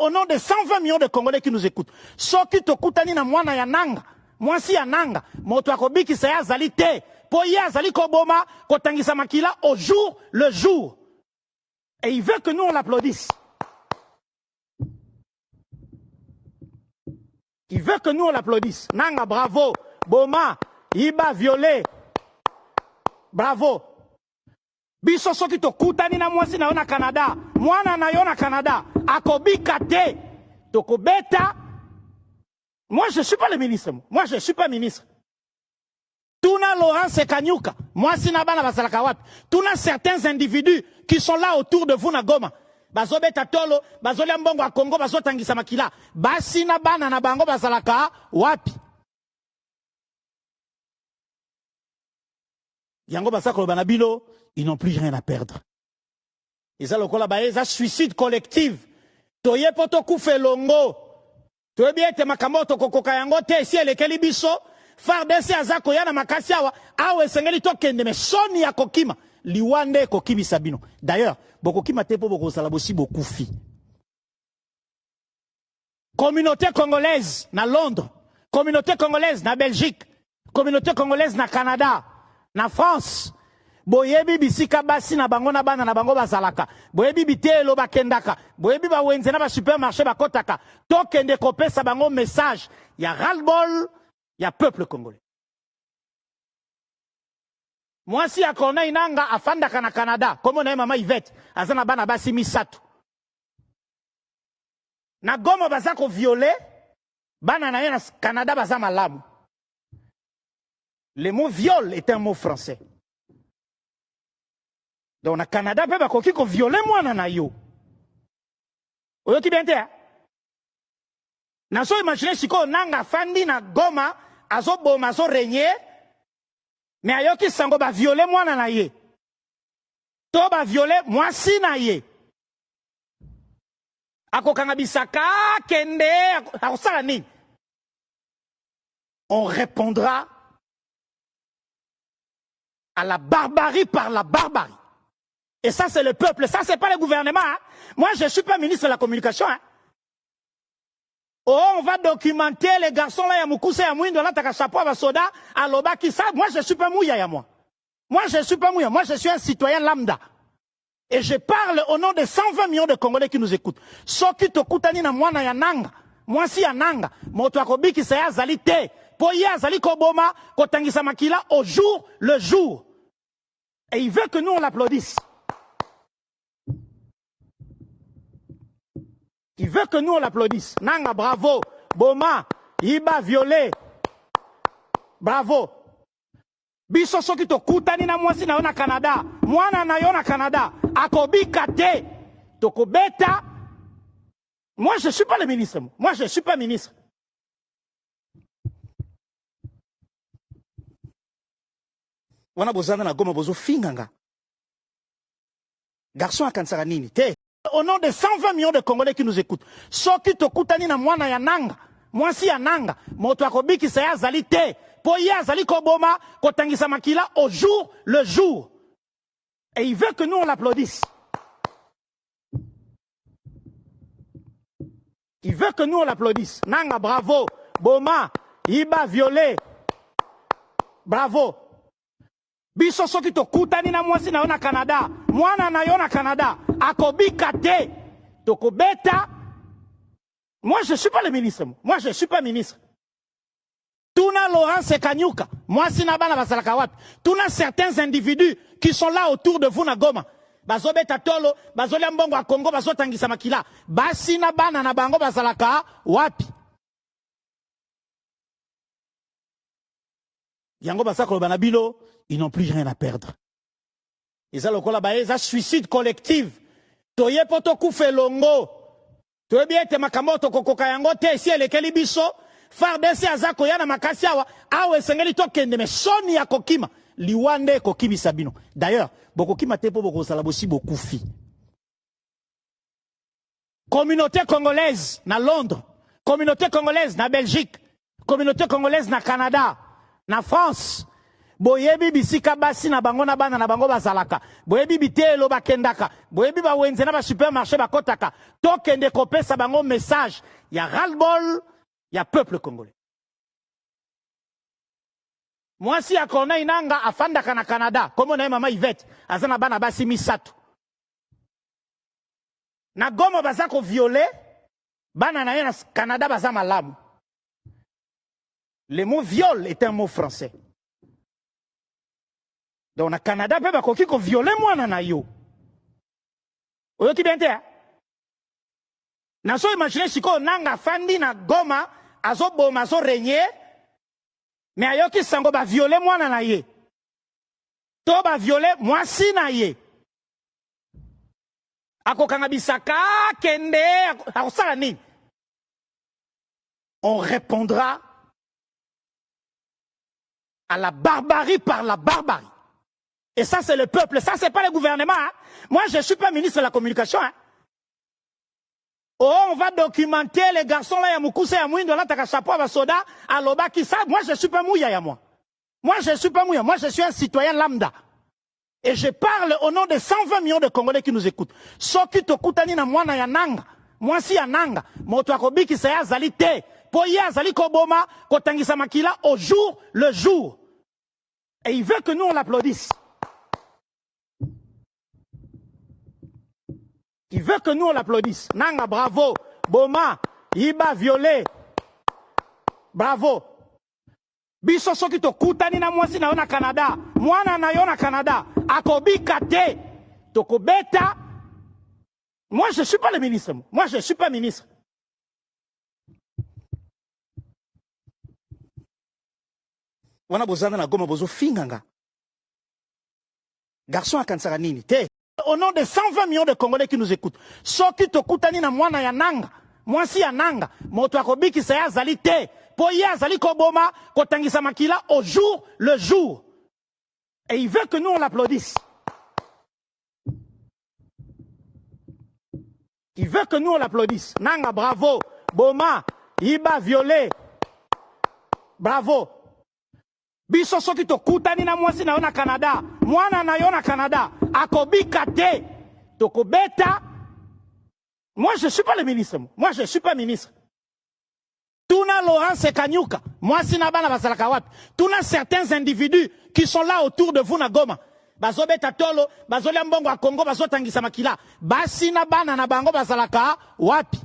au nom de 120 millions de Congolais qui nous écoutent. Soki tokutani na mwana ya nanga, mwasi ya nanga, moto akobiki sa ya zali te, po ye azali koboma, kotangisa makila au jour le jour. Et il veut que nous on l'applaudisse. Il veut que nous on l'applaudisse. Nanga, bravo. Boma, Iba, violé. Bravo. Biso soki tokutani na mwasi na yo na Canada, mwana na yo na Canada, akobika te, tokobeta. Moi je suis pas le ministre, moi je suis pas ministre. Tuna Laurence Kanyuka, mwasi na bana basalaka wapi. Tuna certains individus qui sont là autour de vous na Goma. Bazobeta tolo, bazolia mbongo a Congo, bazotangisa makila. Basi na bana na bango basalaka wapi. Yango basako banabilo, ils n'ont plus rien à perdre. Et ça, le kola bae, ça suicide collectif. Toye poto koufe longo. Toye bien te makamoto kokoka yango te, si ele keli biso. Fardese azako yana makasi awa. Awe sengeli to kende, me soni ya kokima. Liwande kokimi sabino. D'ailleurs, bokokima te po boko salabosi bokoufi. Communauté congolaise na Londres. Communauté congolaise na Belgique. Communauté congolaise na Canada. Na France. Boyebi bisika basi na bango na bana na bango bazalaka. Boyebi bitelo bakendaka. Boyebi ba wenze na ba supermarché bakotaka. Tokende kopesa bango message. Ya ras-le-bol, ya peuple congolais. Moi si akona inanga afandaka na Canada, comme na mama Yvette, azana bana basi misatu. Na Goma bazako violer, bana na na Canada bazama malamu. Le mot viol est un mot français. Donc, au Canada, il y a des gens qui violent moi. Vous voyez qui bien est? Vous imaginez si vous avez fandi na Goma, azo boma, azo régné, mais il y a qui sont violés moi. To ba violer moi si na ye. Ako kangabisaka, kende, ako salani. On répondra à la barbarie par la barbarie. Et ça, c'est le peuple. Ça, c'est pas le gouvernement. Hein. Moi, je ne suis pas ministre de la communication. Hein. Oh, on va documenter les garçons là, Yamoukoussa, Yamouindo, là, Takachapo, Basoda, Aloba, qui ça. Moi, je ne suis pas mouilla, ya moi. Moi, je ne suis pas mouilla. Moi, je suis un citoyen lambda. Et je parle au nom de 120 millions de Congolais qui nous écoutent. Soki tokutani na mwana ya nanga, mwasi ya nanga, moto akobiki sa ya zali te, po ye azali koboma, kotangisa makila au jour le jour. Et il veut que nous on l'applaudisse. Il veut que nous on l'applaudisse. Nanga, bravo. Boma, Iba, violé. Bravo. Biso soki tokutani na mwasi na yo na Canada, mwana na yo na Canada, akobika te, tokobeta. Moi je suis pas le ministre, moi je suis pas ministre. Wana bozana na Goma bozo finganga. Garçon akansaka nini te. Au nom de 120 millions de Congolais qui nous écoutent. Soki tokutani na mwana ya nanga, mwasi ya nanga, moto akobiki sa ya zali te, po ye azali koboma, kotangisa makila au jour le jour. Et il veut que nous on l'applaudisse. Il veut que nous on l'applaudisse. Nanga, bravo. Boma, Iba, violé. Bravo. Biso soki tokutani na mwasi na yo na Canada, mwana na yo na Canada, akobika te, tokobeta. Moi je ne suis pas le ministre, moi je ne suis pas ministre. Tuna Laurence Kanyuka, mwasi na bana basalaka wapi. Tuna certains individus qui sont là autour de vous na Goma. Bazobeta tolo, bazolia mbongo a Congo, bazotangisa makila. Basi na bana na bango basalaka wapi. Yango basako banabilo, ils n'ont plus rien à perdre. Et ça, le kola bae, ça suicide collectif. Toye poto koufe longo. Toye bien te makamoto kokoka yango te, si ele keli biso. Fardese azako yana makasi awa. Awe sengeli to kende, me soni ya kokima. Liwande kokimi sabino. D'ailleurs, bokokima te po boko salabosi bokoufi. Communauté congolaise na Londres. Communauté congolaise na Belgique. Communauté congolaise na Canada. Na France. boyebi bisika basi na bango na bana na bango bazalaka boyebi bitelo bakendaka boyebi ba wenze na ba supermarché bakotaka tokende kopesa bango message ya ras-le-bol ya peuple congolais. Mwasi ya kona inanga afandaka na Canada komo na mama Yvette azana bana basi misatu na Goma baza ko violer bana na ye na Canada baza malamu. Le mot viol est un mot français. Donc na Canada pe bakoki ko violer mwana na yo. Oyo ki bente ha? Na so imaginer siko nanga fandi na Goma azo boma azo régner mais ayoki sango ba violer mwana na ye. To ba violer mwasi na ye. Akokanga bisaka kende akosala nini? On répondra à la barbarie par la barbarie. Et ça, c'est le peuple. Ça, c'est pas le gouvernement. Hein. Moi, je ne suis pas ministre de la communication. Hein. Oh, on va documenter les garçons là, Yamoukousse, Yamouindo, là, Takachapo, Basoda, Aloba, qui ça. Moi, je ne suis pas mouilla, moi. Moi, je ne suis pas mouilla. Moi, je suis un citoyen lambda. Et je parle au nom de 120 millions de Congolais qui nous écoutent. Soki tokutani na mwana ya nanga. Mwasi ya nanga. Moto akobiki sa ya zali te. Poye azali koboma, kotangisa makila au jour le jour. Et il veut que nous on l'applaudisse. Il veut que nous on l'applaudisse. Nanga, bravo. Boma, Iba, violé. Bravo. Biso soki to kutani na mwasi na yo na Canada. Mwana na yo na Canada. Akobika te. Tokobeta. Moi, je ne suis pas le ministre. Moi, je ne suis pas ministre. Wana bozana na Goma bozo finganga. Garçon à kansara nini te. Au nom de 120 millions de Congolais qui nous écoutent. Soki to kutani na mwana ya nanga. Mwasi ya nanga. Moto akobiki sa ya zali te. Poye azali koboma. Kotangisa makila au jour le jour. Et il veut que nous on l'applaudisse. Il veut que nous on l'applaudisse. Nanga, bravo. Boma, Iba, violé. Bravo. Biso soki to kutani na mwasi na yo na Canada. Mwana na yo na Canada. Akobika te. Tokobeta. Moi, je ne suis pas le ministre. Moi, je ne suis pas ministre. Tuna Laurence Kanyuka. Mwasi na bana basalaka wapi. Tuna certains individus qui sont là autour de vous na Goma. Bazobeta tolo. Bazole mbongo a Congo. Bazotangisa makila. Basi na bana na bango basalaka wapi.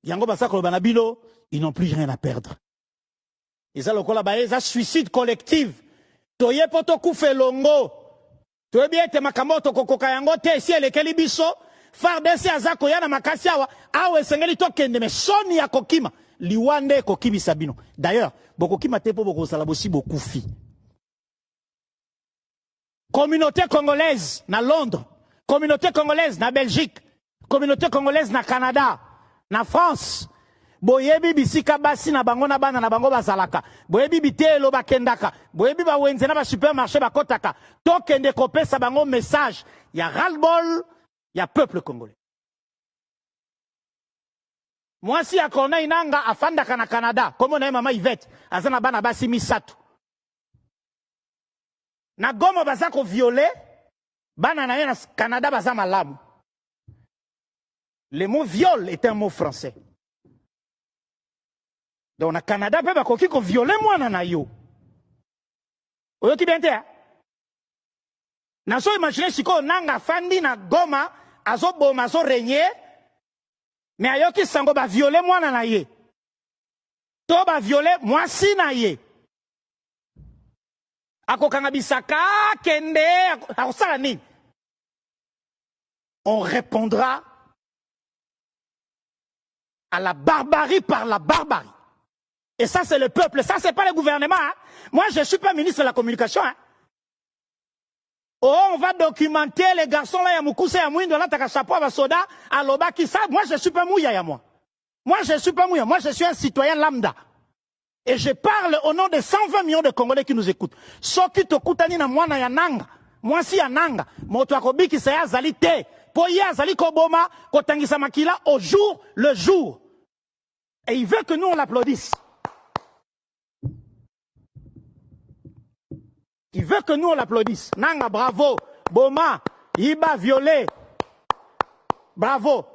Yango basakolo banabilo. Ils n'ont plus rien à perdre. Ils ont le suicide collectif. Toye poto kufe longo. Toye bien te makamoto kokoka yango te si ele kelibiso. Fardesi azako yana makasi awa. Awe sengeli to kende me soni ya kokima. Liwande kokimi sabino. D'ailleurs, bokokima te po boko salabosi bokufi. Communauté congolaise na Londres. Communauté congolaise na Belgique. Communauté congolaise na Canada. Na France. Boyebi bisika basi na bango na bana na bango bazalaka. Boyebi bitelo bakendaka. Boyebi ba wenze na ba supermarché bakotaka. Tokende kopesa bango message. Ya ras-le-bol, ya peuple congolais. Mwasi ya kona inanga afandaka na Canada. Komo na mama Yvette. Azana bana basi misatu. Na Goma baza ko violer. Bana na ye na Canada baza malamu. Le mot viol est un mot français. Donc, na Canada, pe bakoki ko violer mwana na yo. Oyo ki bente ha? Na so imaginer siko nanga fandi na Goma, azo boma, azo régner, mais ayoki sango ba violer mwana na ye. To ba violer mwasi na ye. Akokanga bisaka, kende, akosala nini? On répondra à la barbarie par la barbarie. Et ça, c'est le peuple. Ça, c'est pas le gouvernement. Hein. Moi, je ne suis pas ministre de la communication. Hein. Oh, on va documenter les garçons là, Yamoukousse, Yamouindo, là, Takachapo, Basoda, Aloba, qui ça. Moi, je ne suis pas mouilla, moi. Moi, je ne suis pas mouilla. Moi, je suis un citoyen lambda. Et je parle au nom de 120 millions de Congolais qui nous écoutent. Soki tokutani na mwana ya nanga. Mwasi ya nanga. Moto akobiki sa ya zali te. Poye azali koboma, kotangisa makila au jour le jour. Et il veut que nous on l'applaudisse. qui veut que nous on l'applaudisse. Nanga, bravo. Boma, Iba, violé. Bravo.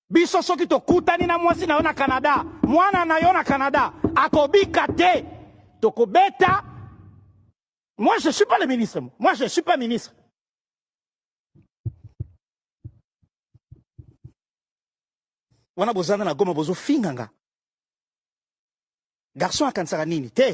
Biso soki to kutani na mwasi na yo na Canada. Mwana na yo na Canada. Akobika te. Tokobeta. Moi, je ne suis pas le ministre. Moi, je ne suis pas ministre. Wana bozana na goma bozo finganga. Garçon akansaka nini te.